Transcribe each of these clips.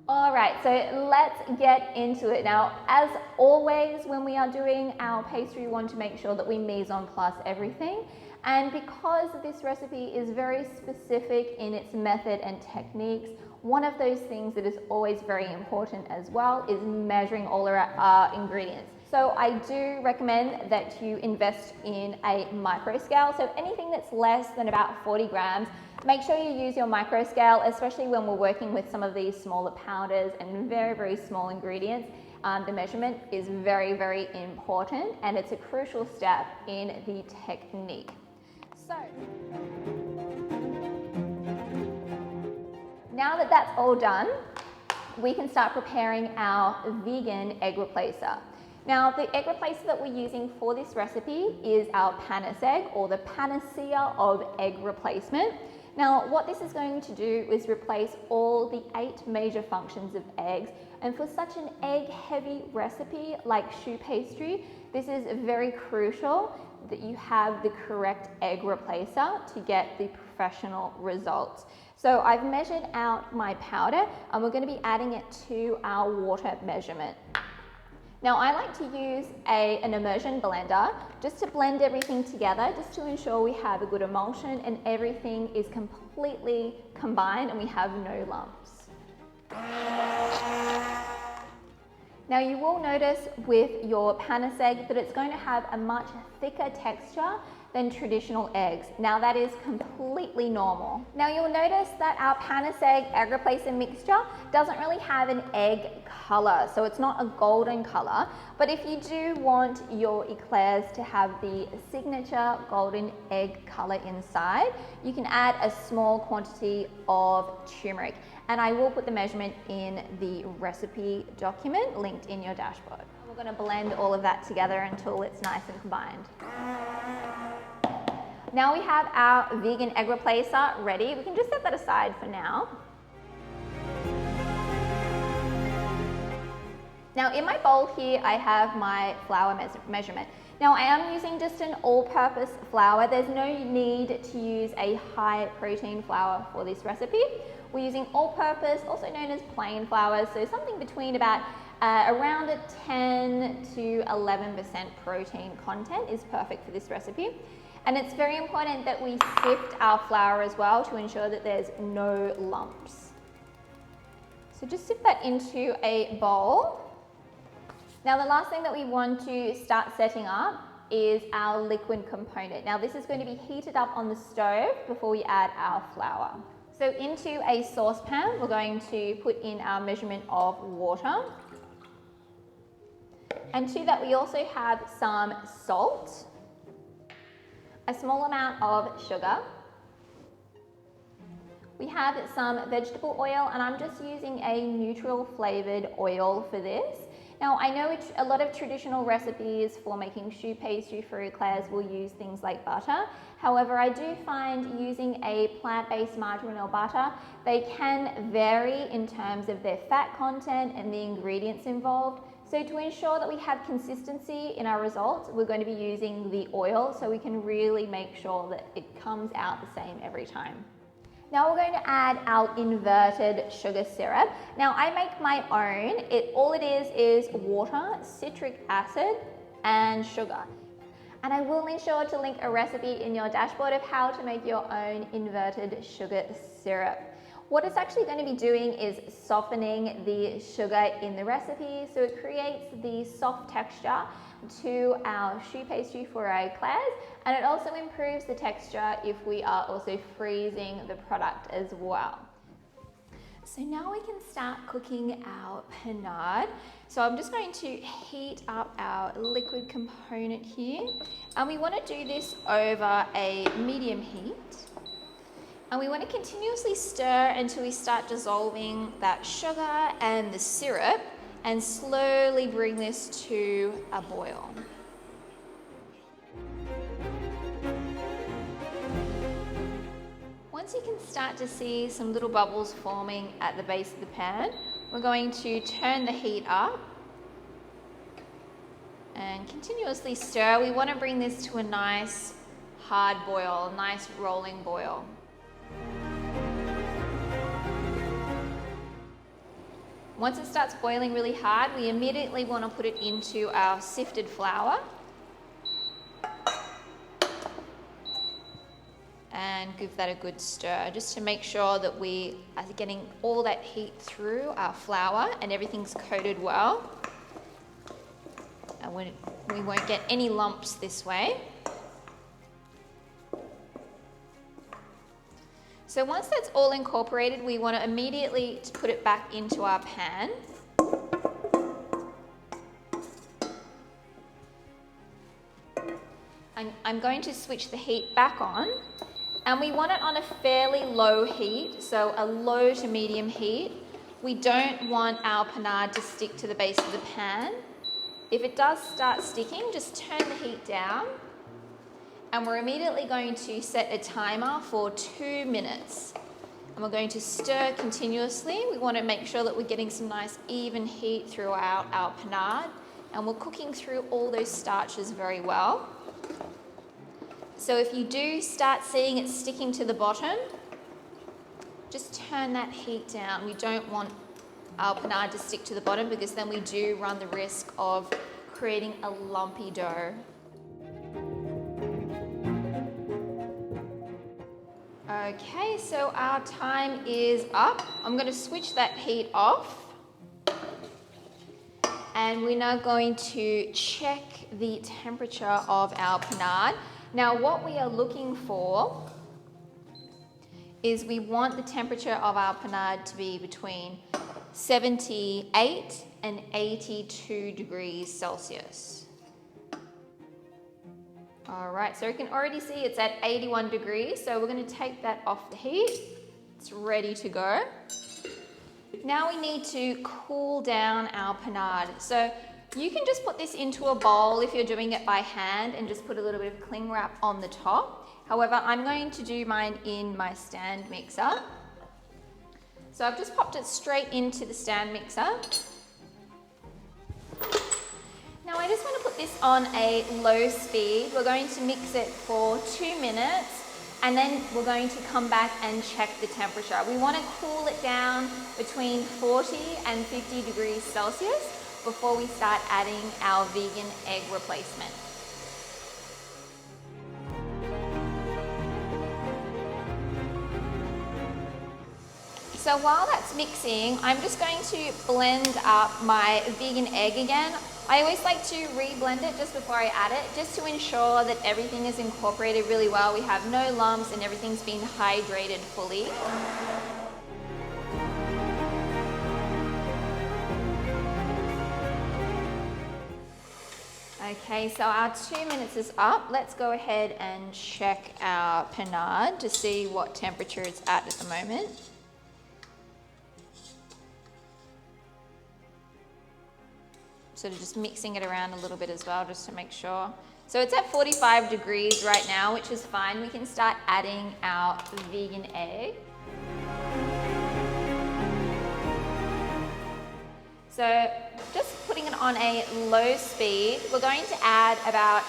All right, so let's get into it. Now, as always, when we are doing our pastry, we want to make sure that we mise en place everything. And because this recipe is very specific in its method and techniques, one of those things that is always very important as well is measuring all our ingredients. So I do recommend that you invest in a micro scale. So anything that's less than about 40 grams, make sure you use your micro scale, especially when we're working with some of these smaller powders and very, very small ingredients. The measurement is very, very important, and it's a crucial step in the technique. So, now that that's all done, we can start preparing our vegan egg replacer. Now, the egg replacer that we're using for this recipe is our Pate egg, or the panacea of egg replacement. Now, what this is going to do is replace all the 8 major functions of eggs, and for such an egg-heavy recipe like choux pastry, this is very crucial that you have the correct egg replacer to get the professional results. So I've measured out my powder, and we're going to be adding it to our water measurement. Now, I like to use an immersion blender just to blend everything together, just to ensure we have a good emulsion and everything is completely combined and we have no lumps. Now, you will notice with your Pate egg that it's going to have a much thicker texture than traditional eggs. Now, that is completely normal. Now, you'll notice that our Pate egg replacer mixture doesn't really have an egg color, so it's not a golden color. But if you do want your eclairs to have the signature golden egg color inside, you can add a small quantity of turmeric. And I will put the measurement in the recipe document linked in your dashboard. We're going to blend all of that together until it's nice and combined. Now we have our vegan egg replacer ready. We can just set that aside for now. Now in my bowl here, I have my flour measurement. Now I am using just an all-purpose flour. There's no need to use a high protein flour for this recipe. We're using all-purpose, also known as plain flour, so something between about around a 10 to 11% protein content is perfect for this recipe. And it's very important that we sift our flour as well to ensure that there's no lumps. So just sift that into a bowl. Now the last thing that we want to start setting up is our liquid component. Now this is going to be heated up on the stove before we add our flour. So into a saucepan, we're going to put in our measurement of water. And to that we also have some salt, a small amount of sugar. We have some vegetable oil, and I'm just using a neutral flavored oil for this. Now I know a lot of traditional recipes for making choux pastry for eclairs will use things like butter. However, I do find using a plant-based margarine or butter, they can vary in terms of their fat content and the ingredients involved. So to ensure that we have consistency in our results, we're going to be using the oil so we can really make sure that it comes out the same every time. Now we're going to add our inverted sugar syrup. Now I make my own. All it is water, citric acid, and sugar. And I will ensure to link a recipe in your dashboard of how to make your own inverted sugar syrup. What it's actually going to be doing is softening the sugar in the recipe, so it creates the soft texture to our choux pastry for our eclairs, and it also improves the texture if we are also freezing the product as well. So now we can start cooking our panade. So I'm just going to heat up our liquid component here, and we want to do this over a medium heat. And we want to continuously stir until we start dissolving that sugar and the syrup, and slowly bring this to a boil. Once you can start to see some little bubbles forming at the base of the pan, we're going to turn the heat up and continuously stir. We want to bring this to a nice hard boil, a nice rolling boil. Once it starts boiling really hard, we immediately want to put it into our sifted flour. And give that a good stir, just to make sure that we are getting all that heat through our flour and everything's coated well. And we won't get any lumps this way. So once that's all incorporated, we want to immediately put it back into our pan. I'm going to switch the heat back on. And we want it on a fairly low heat, so a low to medium heat. We don't want our panade to stick to the base of the pan. If it does start sticking, just turn the heat down. And we're immediately going to set a timer for 2 minutes. And we're going to stir continuously. We want to make sure that we're getting some nice even heat throughout our panade. And we're cooking through all those starches very well. So if you do start seeing it sticking to the bottom, just turn that heat down. We don't want our panade to stick to the bottom because then we do run the risk of creating a lumpy dough. Okay, so our time is up. I'm going to switch that heat off. And we're now going to check the temperature of our panade. Now what we are looking for is we want the temperature of our panade to be between 78 and 82 degrees Celsius. All right, so you can already see it's at 81 degrees, so we're going to take that off the heat. It's ready to go. Now we need to cool down our panade. So you can just put this into a bowl if you're doing it by hand and just put a little bit of cling wrap on the top. However, I'm going to do mine in my stand mixer. So I've just popped it straight into the stand mixer. Now I just want to put this on a low speed. We're going to mix it for 2 minutes and then we're going to come back and check the temperature. We want to cool it down between 40 and 50 degrees Celsius before we start adding our vegan egg replacement. So while that's mixing, I'm just going to blend up my vegan egg again. I always like to re-blend it just before I add it, just to ensure that everything is incorporated really well. We have no lumps and everything's been hydrated fully. Okay, so our 2 minutes is up. Let's go ahead and check our panade to see what temperature it's at the moment. Sort of just mixing it around a little bit as well, just to make sure. So it's at 45 degrees right now, which is fine. We can start adding our vegan egg. So just putting it on a low speed, we're going to add about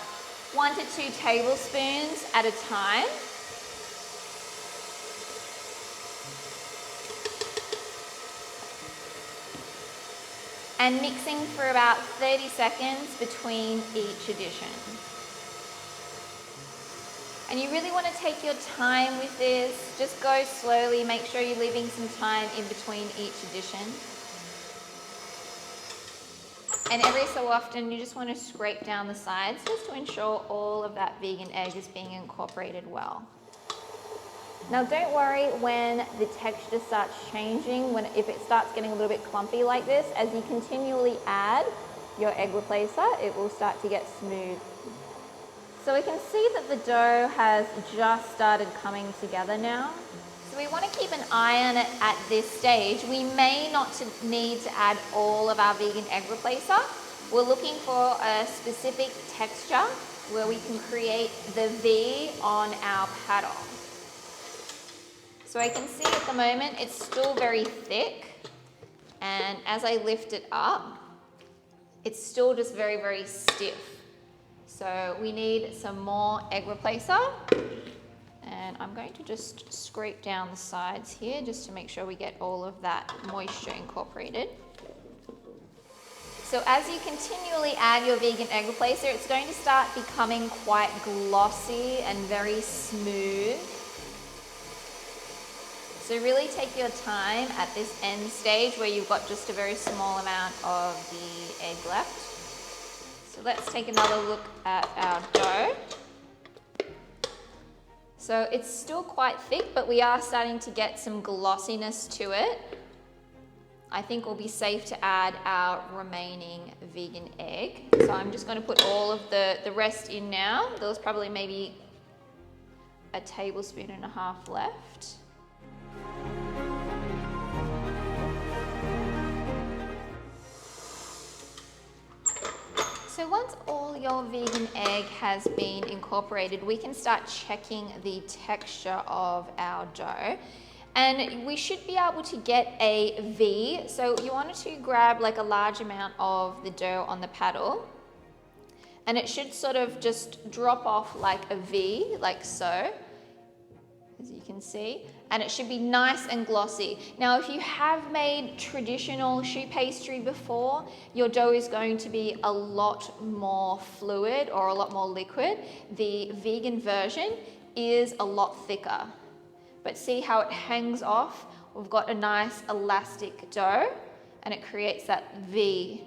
1 to 2 tablespoons at a time. And mixing for about 30 seconds between each addition. And you really want to take your time with this. Just go slowly, make sure you're leaving some time in between each addition. And every so often you just want to scrape down the sides just to ensure all of that vegan egg is being incorporated well. Now don't worry when the texture starts changing, if it starts getting a little bit clumpy like this. As you continually add your egg replacer, it will start to get smooth. So we can see that the dough has just started coming together now. So we want to keep an eye on it at this stage. We may not need to add all of our vegan egg replacer. We're looking for a specific texture where we can create the V on our paddle. So I can see at the moment it's still very thick, and as I lift it up, it's still just very, very stiff. So we need some more egg replacer, and I'm going to just scrape down the sides here just to make sure we get all of that moisture incorporated. So as you continually add your vegan egg replacer, it's going to start becoming quite glossy and very smooth. So really take your time at this end stage where you've got just a very small amount of the egg left. So let's take another look at our dough. So it's still quite thick, but we are starting to get some glossiness to it. I think it'll be safe to add our remaining vegan egg. So I'm just going to put all of the rest in now. There was probably maybe a tablespoon and a half left. So once all your vegan egg has been incorporated, we can start checking the texture of our dough. And we should be able to get a V. So you wanted to grab like a large amount of the dough on the paddle, and it should sort of just drop off like a V, like so, as you can see. And it should be nice and glossy. Now, if you have made traditional choux pastry before, your dough is going to be a lot more fluid or a lot more liquid. The vegan version is a lot thicker. But see how it hangs off? We've got a nice elastic dough, and it creates that V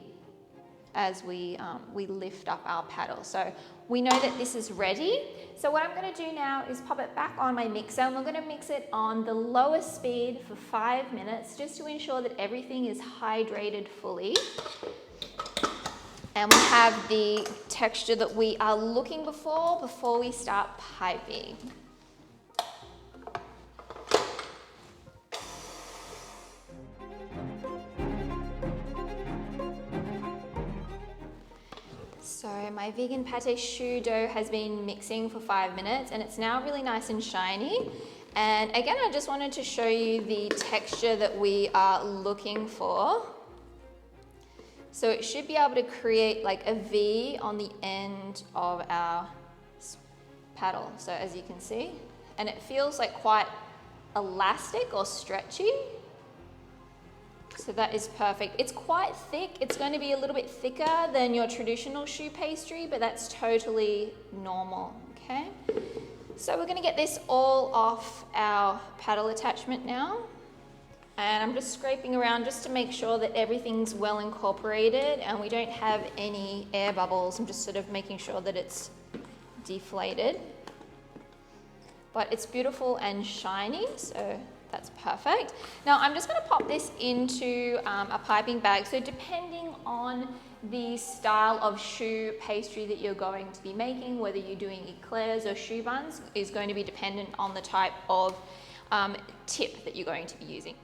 as we lift up our paddle. So we know that this is ready. So what I'm going to do now is pop it back on my mixer, and we're going to mix it on the lowest speed for 5 minutes, just to ensure that everything is hydrated fully. And we have the texture that we are looking for before we start piping. So my vegan pate choux dough has been mixing for 5 minutes, and it's now really nice and shiny. And again, I just wanted to show you the texture that we are looking for. So it should be able to create like a V on the end of our paddle. So as you can see, and it feels like quite elastic or stretchy. So that is perfect. It's quite thick. It's going to be a little bit thicker than your traditional choux pastry, but that's totally normal, okay? So we're going to get this all off our paddle attachment now. And I'm just scraping around just to make sure that everything's well incorporated and we don't have any air bubbles. I'm just sort of making sure that it's deflated. But it's beautiful and shiny, so that's perfect. Now I'm just going to pop this into a piping bag. So depending on the style of choux pastry that you're going to be making, whether you're doing eclairs or choux buns, is going to be dependent on the type of tip that you're going to be using.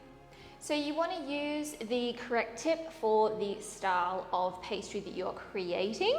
So you want to use the correct tip for the style of pastry that you're creating.